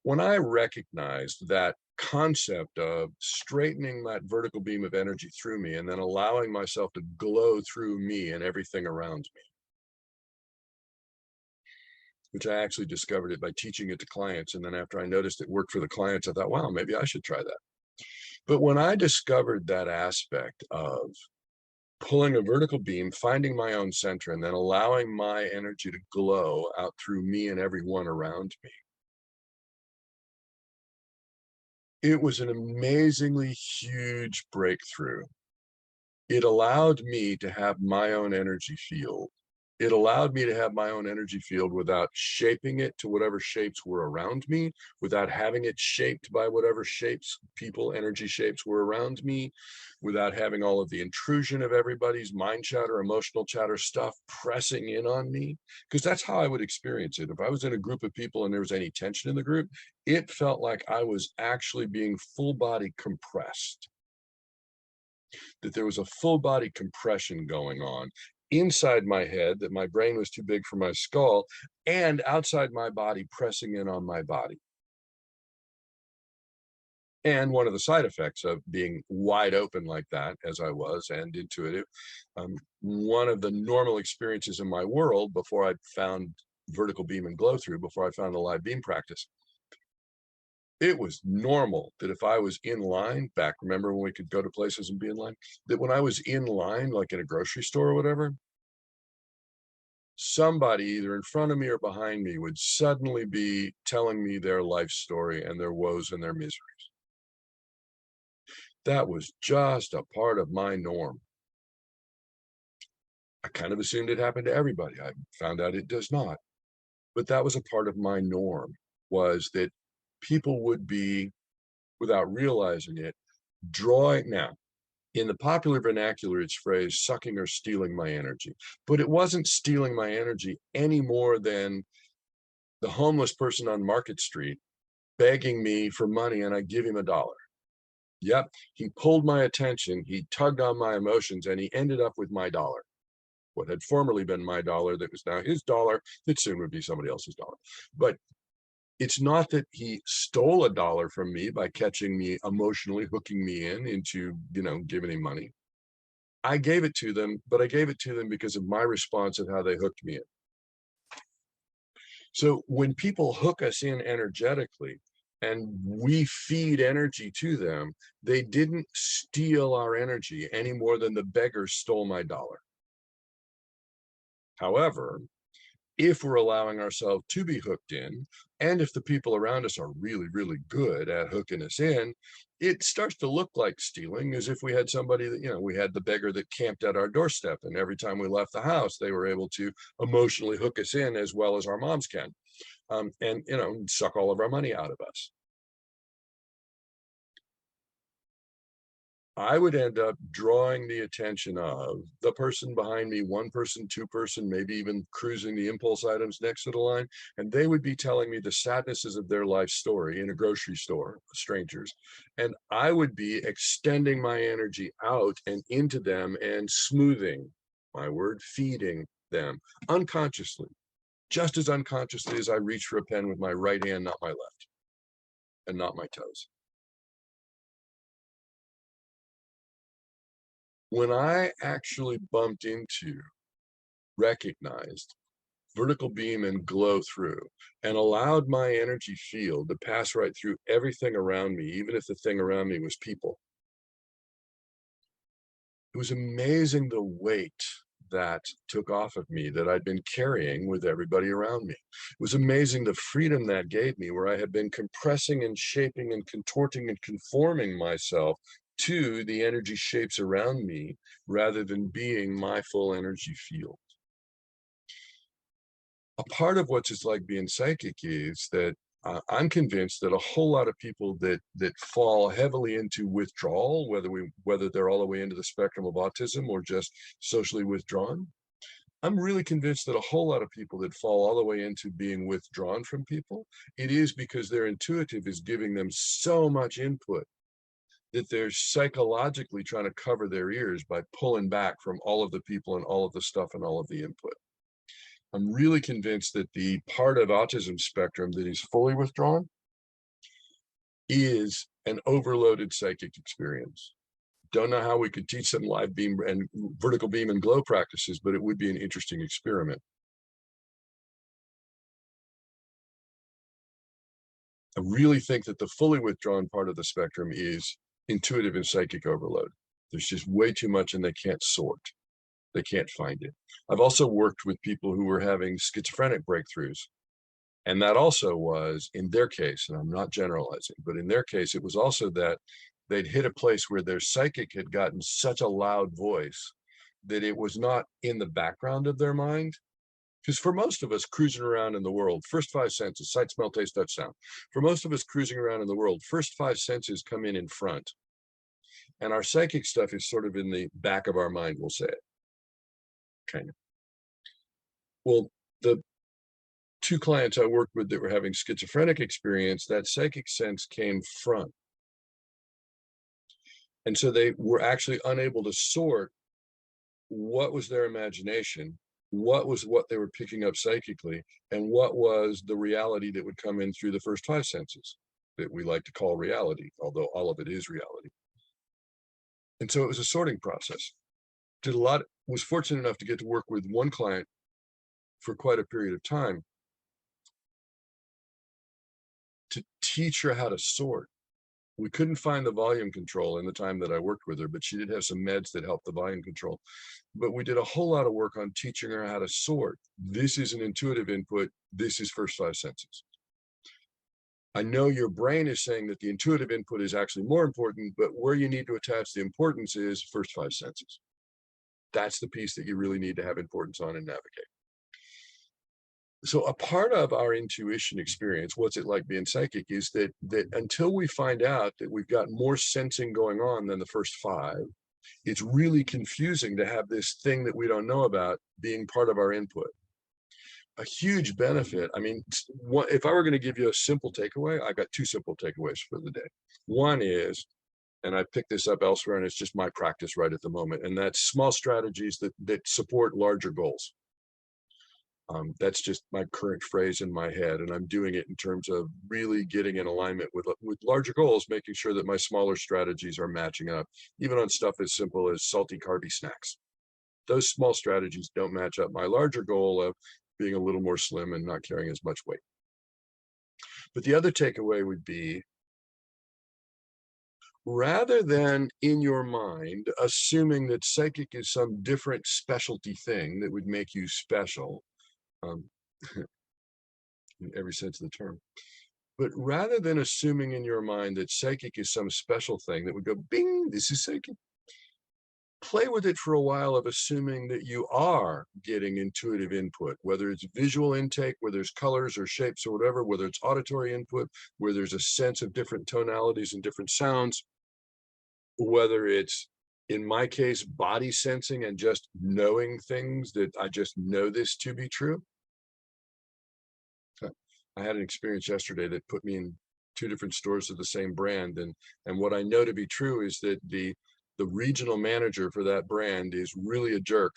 When I recognized that concept of straightening that vertical beam of energy through me and then allowing myself to glow through me and everything around me, which I actually discovered it by teaching it to clients. And then after I noticed it worked for the clients, I thought, wow, maybe I should try that. But when I discovered that aspect of pulling a vertical beam, finding my own center, and then allowing my energy to glow out through me and everyone around me, it was an amazingly huge breakthrough. It allowed me to have my own energy field. It allowed me to have my own energy field without shaping it to whatever shapes were around me, without having it shaped by whatever shapes, people, energy shapes were around me, without having all of the intrusion of everybody's mind chatter, emotional chatter stuff pressing in on me. Because that's how I would experience it. If I was in a group of people and there was any tension in the group, it felt like I was actually being full body compressed, that there was a full body compression going on inside my head, that my brain was too big for my skull, and outside my body pressing in on my body. And one of the side effects of being wide open like that, as I was, and intuitive, one of the normal experiences in my world before I found vertical beam and glow through, before I found the live beam practice, it was normal that if I was in line back, remember when we could go to places and be in line, that when I was in line, like in a grocery store or whatever, somebody either in front of me or behind me would suddenly be telling me their life story and their woes and their miseries. That was just a part of my norm. I kind of assumed it happened to everybody. I found out it does not. But that was a part of my norm, was that people would be, without realizing it, drawing. Now, in the popular vernacular, it's phrased sucking or stealing my energy. But it wasn't stealing my energy any more than the homeless person on Market Street begging me for money and I give him $1. Yep, he pulled my attention, he tugged on my emotions, and he ended up with my dollar. What had formerly been my dollar that was now his dollar, that soon would be somebody else's dollar. But it's not that he stole $1 from me by catching me emotionally, hooking me into, giving him money. I gave it to them, but I gave it to them because of my response of how they hooked me in. So when people hook us in energetically and we feed energy to them, they didn't steal our energy any more than the beggar stole my dollar. However, if we're allowing ourselves to be hooked in, and if the people around us are really, really good at hooking us in, it starts to look like stealing, as if we had somebody that, we had the beggar that camped at our doorstep, and every time we left the house, they were able to emotionally hook us in as well as our moms can, and suck all of our money out of us. I would end up drawing the attention of the person behind me, one person, two person, maybe even cruising the impulse items next to the line, and they would be telling me the sadnesses of their life story in a grocery store, strangers. And I would be extending my energy out and into them and smoothing, my word, feeding them unconsciously, just as unconsciously as I reach for a pen with my right hand, not my left, and not my toes. When I actually bumped into, recognized vertical beam and glow through, and allowed my energy field to pass right through everything around me, even if the thing around me was people, it was amazing the weight that took off of me that I'd been carrying with everybody around me. It was amazing the freedom that gave me, where I had been compressing and shaping and contorting and conforming myself to the energy shapes around me rather than being my full energy field. A part of what's it's like being psychic is that I'm convinced that a whole lot of people that fall heavily into withdrawal, whether they're all the way into the spectrum of autism or just socially withdrawn, I'm really convinced that a whole lot of people that fall all the way into being withdrawn from people, it is because their intuitive is giving them so much input that they're psychologically trying to cover their ears by pulling back from all of the people and all of the stuff and all of the input. I'm really convinced that the part of autism spectrum that is fully withdrawn is an overloaded psychic experience. Don't know how we could teach them live beam and vertical beam and glow practices, but it would be an interesting experiment. I really think that the fully withdrawn part of the spectrum is intuitive and psychic overload. There's just way too much and they can't sort. They can't find it. I've also worked with people who were having schizophrenic breakthroughs. And that also was, in their case, and I'm not generalizing, but in their case, it was also that they'd hit a place where their psychic had gotten such a loud voice that it was not in the background of their mind. Because for most of us cruising around in the world, first five senses, sight, smell, taste, touch, sound. For most of us cruising around in the world, first five senses come in front. And our psychic stuff is sort of in the back of our mind, we'll say it. Kind of. Well, the two clients I worked with that were having schizophrenic experience, that psychic sense came front. And so they were actually unable to sort what was their imagination, what was what they were picking up psychically, and what was the reality that would come in through the first five senses that we like to call reality, although all of it is reality. And so it was a sorting process. Was fortunate enough to get to work with one client for quite a period of time to teach her how to sort. We couldn't find the volume control in the time that I worked with her, but she did have some meds that helped the volume control. But we did a whole lot of work on teaching her how to sort. This is an intuitive input. This is first five senses. I know your brain is saying that the intuitive input is actually more important, but where you need to attach the importance is first five senses. That's the piece that you really need to have importance on and navigate. So a part of our intuition experience, what's it like being psychic, is that until we find out that we've got more sensing going on than the first five, it's really confusing to have this thing that we don't know about being part of our input. A huge benefit. I mean, if I were going to give you a simple takeaway, I've got two simple takeaways for the day. One is, and I picked this up elsewhere, and it's just my practice right at the moment, and that's small strategies that support larger goals. That's just my current phrase in my head, and I'm doing it in terms of really getting in alignment with larger goals, making sure that my smaller strategies are matching up, even on stuff as simple as salty, carby snacks. Those small strategies don't match up my larger goal of being a little more slim and not carrying as much weight. But the other takeaway would be, rather than in your mind assuming that psychic is some different specialty thing that would make you special, in every sense of the term. But rather than assuming in your mind that psychic is some special thing that would go, bing, this is psychic, play with it for a while of assuming that you are getting intuitive input, whether it's visual intake, where there's colors or shapes or whatever, whether it's auditory input, where there's a sense of different tonalities and different sounds, whether it's, in my case, body sensing and just knowing things that I just know this to be true. I had an experience yesterday that put me in two different stores of the same brand, and what I know to be true is that the regional manager for that brand is really a jerk,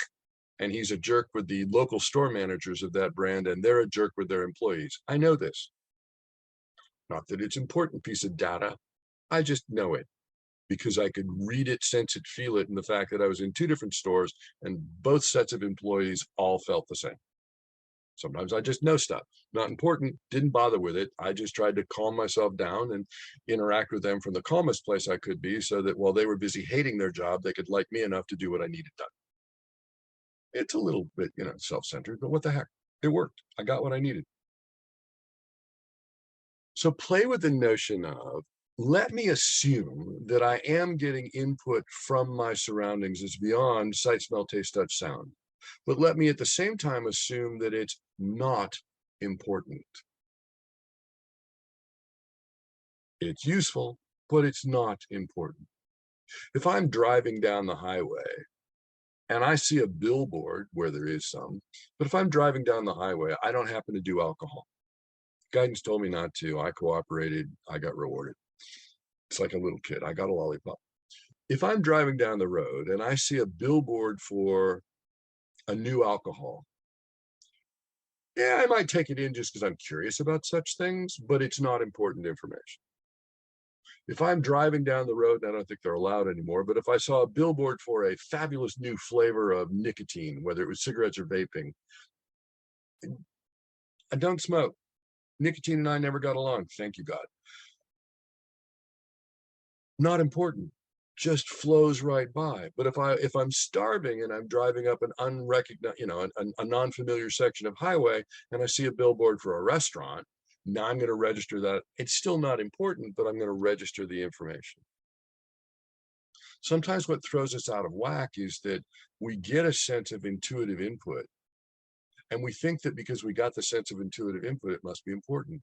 and he's a jerk with the local store managers of that brand, and they're a jerk with their employees. I know this. Not that it's important piece of data. I just know it because I could read it, sense it, feel it in the fact that I was in two different stores and both sets of employees all felt the same. Sometimes I just know stuff, not important, didn't bother with it. I just tried to calm myself down and interact with them from the calmest place I could be so that while they were busy hating their job, they could like me enough to do what I needed done. It's a little bit, self-centered, but what the heck? It worked. I got what I needed. So play with the notion of, let me assume that I am getting input from my surroundings is beyond sight, smell, taste, touch, sound. But let me at the same time assume that it's not important. It's useful, but it's not important. If I'm driving down the highway and I see a billboard where there is some, but if I'm driving down the highway, I don't happen to do alcohol. Guidance told me not to. I cooperated. I got rewarded. It's like a little kid. I got a lollipop. If I'm driving down the road and I see a billboard for a new alcohol, yeah, I might take it in just because I'm curious about such things, but it's not important information. If I'm driving down the road, and I don't think they're allowed anymore, but if I saw a billboard for a fabulous new flavor of nicotine, whether it was cigarettes or vaping, I don't smoke. Nicotine and I never got along. Thank you, God. Not important, just flows right by. But if I'm starving and I'm driving up an unrecognized, a non-familiar section of highway, and I see a billboard for a restaurant, now I'm going to register that. It's still not important, but I'm going to register the information. Sometimes what throws us out of whack is that we get a sense of intuitive input, and we think that because we got the sense of intuitive input, it must be important.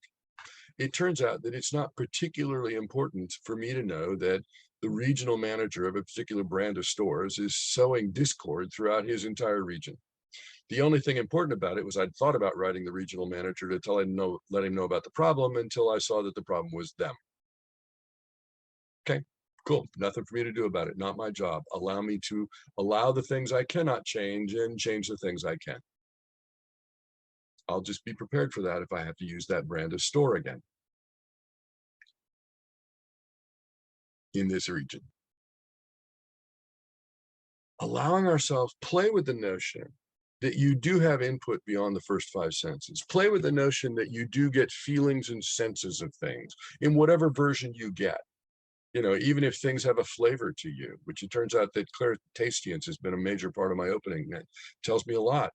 It turns out that it's not particularly important for me to know that the regional manager of a particular brand of stores is sowing discord throughout his entire region. The only thing important about it was I'd thought about writing the regional manager to let him know about the problem until I saw that the problem was them. Okay, cool. Nothing for me to do about it. Not my job. Allow me to allow the things I cannot change and change the things I can. I'll just be prepared for that if I have to use that brand of store again in this region. Allowing ourselves, play with the notion that you do have input beyond the first five senses. Play with the notion that you do get feelings and senses of things in whatever version you get. Even if things have a flavor to you, which it turns out that clairtastience has been a major part of my opening. It tells me a lot.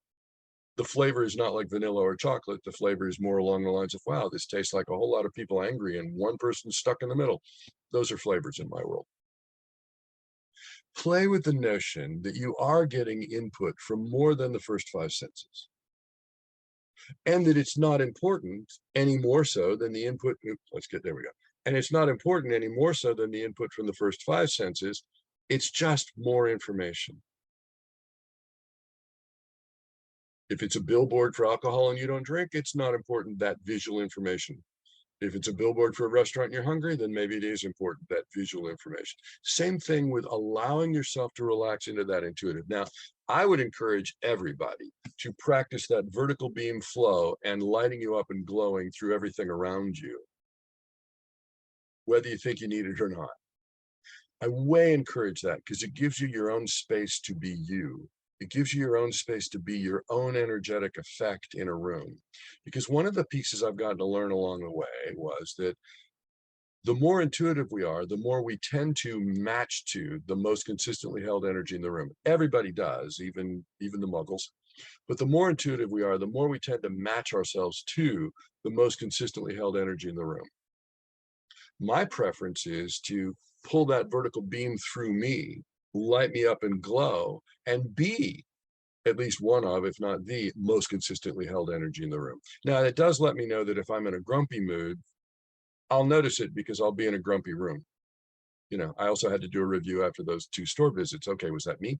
The flavor is not like vanilla or chocolate. The flavor is more along the lines of, wow, this tastes like a whole lot of people angry and one person stuck in the middle. Those are flavors in my world. Play with the notion that you are getting input from more than the first five senses, and that it's not important any more so than the input. There we go. And it's not important any more so than the input from the first five senses. It's just more information. If it's a billboard for alcohol and you don't drink, it's not important, that visual information. If it's a billboard for a restaurant and you're hungry, then maybe it is important, that visual information. Same thing with allowing yourself to relax into that intuitive. Now, I would encourage everybody to practice that vertical beam flow and lighting you up and glowing through everything around you, whether you think you need it or not. I way encourage that because it gives you your own space to be you. It gives you your own space to be your own energetic effect in a room. Because one of the pieces I've gotten to learn along the way was that the more intuitive we are, the more we tend to match to the most consistently held energy in the room. Everybody does, even the muggles. But the more intuitive we are, the more we tend to match ourselves to the most consistently held energy in the room. My preference is to pull that vertical beam through me, light me up and glow, and be at least one of, if not the most consistently held energy in the room. Now, it does let me know that if I'm in a grumpy mood, I'll notice it because I'll be in a grumpy room. I also had to do a review after those 2 store visits. Okay, was that me?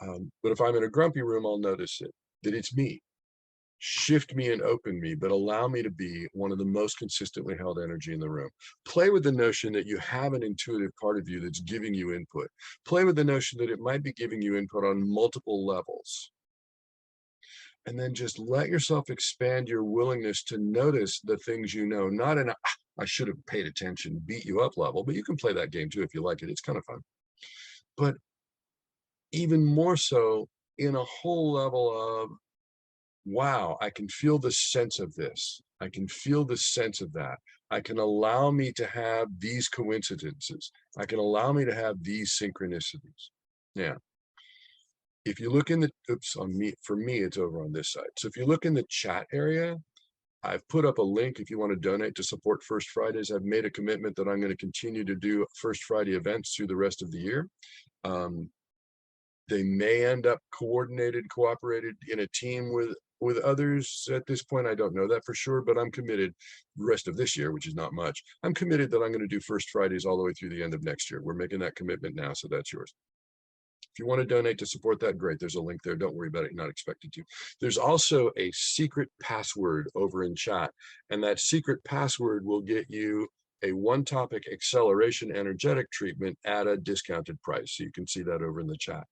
But if I'm in a grumpy room, I'll notice it, that it's me. Shift me and open me, but allow me to be one of the most consistently held energy in the room. Play with the notion that you have an intuitive part of you that's giving you input. Play with the notion that it might be giving you input on multiple levels. And then just let yourself expand your willingness to notice the things you know, not in a, I should have paid attention, beat you up level, but you can play that game too if you like it. It's kind of fun. But even more so in a whole level of, wow, I can feel the sense of this. I can feel the sense of that. I can allow me to have these coincidences. I can allow me to have these synchronicities. Yeah. If you look in the, for me, it's over on this side. So if you look in the chat area, I've put up a link if you want to donate to support First Fridays. I've made a commitment that I'm going to continue to do First Friday events through the rest of the year. They may end up cooperated in a team with others. At this point, I don't know that for sure, but I'm committed the rest of this year, which is not much. I'm committed that I'm going to do First Fridays all the way through the end of next year. We're making that commitment now, so that's yours. If you want to donate to support that, great. There's a link there. Don't worry about it. You're not expected to. There's also a secret password over in chat, and that secret password will get you a one-topic acceleration energetic treatment at a discounted price. So you can see that over in the chat.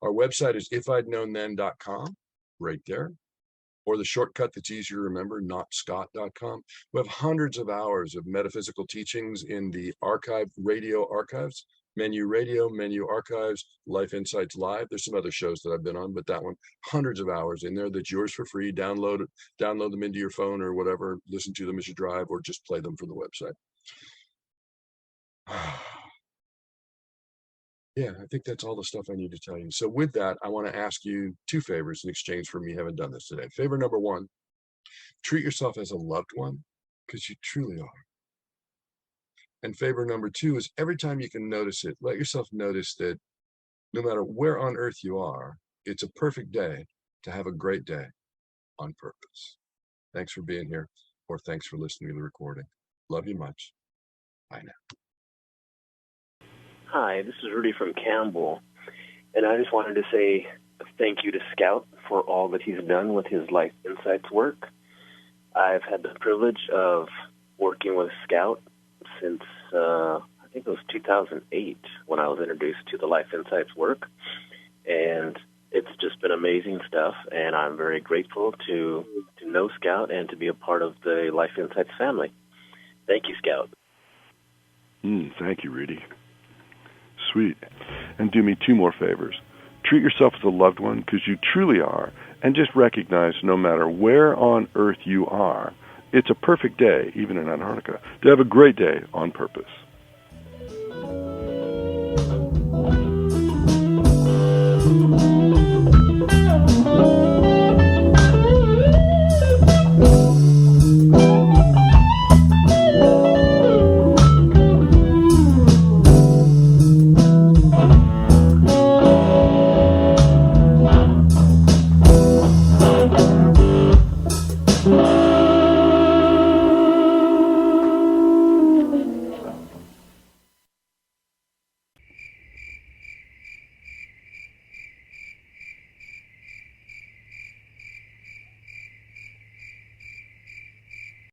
Our website is ifidknownthen.com, right there. Or the shortcut that's easier to remember, notscott.com. We have hundreds of hours of metaphysical teachings in the archive radio archives. Menu Radio, Menu Archives, Life Insights Live. There's some other shows that I've been on, but that one, hundreds of hours in there that's yours for free. Download them into your phone or whatever. Listen to them as you drive or just play them from the website. Yeah, I think that's all the stuff I need to tell you. So with that, I want to ask you 2 favors in exchange for me having done this today. Favor number 1, treat yourself as a loved one because you truly are. And favor number 2 is every time you can notice it, let yourself notice that no matter where on earth you are, it's a perfect day to have a great day on purpose. Thanks for being here, or thanks for listening to the recording. Love you much. Bye now. Hi, this is Rudy from Campbell, and I just wanted to say thank you to Scout for all that he's done with his Life Insights work. I've had the privilege of working with Scout since, I think it was 2008 when I was introduced to the Life Insights work, and it's just been amazing stuff, and I'm very grateful to know Scout and to be a part of the Life Insights family. Thank you, Scout. Thank you, Rudy. Sweet. And do me 2 more favors. Treat yourself as a loved one because you truly are, and just recognize no matter where on earth you are, it's a perfect day, even in Antarctica, to have a great day on purpose.